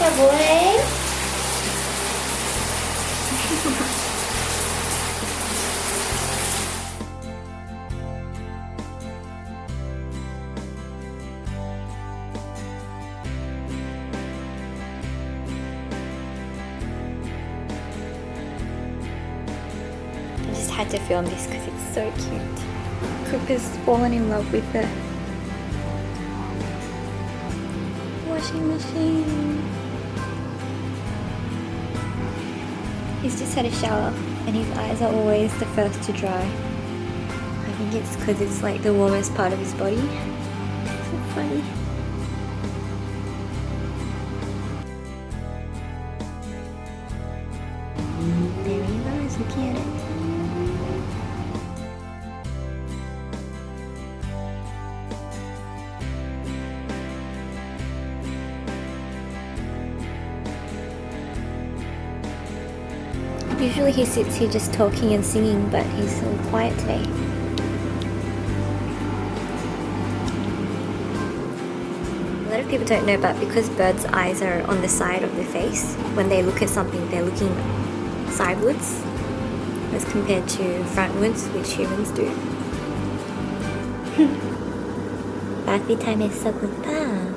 진짜 뭐해? I just had to film this because it's so cute. Cooper's fallen in love with the washing machine. He's just had a shower and his eyes are always the first to dry. I think it's because it's like the warmest part of his body. So funny. There he goes, looking at it. Usually he sits here just talking and singing, but he's all quiet today. A lot of people don't know, but because birds' eyes are on the side of the face, when they look at something, they're looking sidewards as compared to frontwards, which humans do. Bathtime is so good.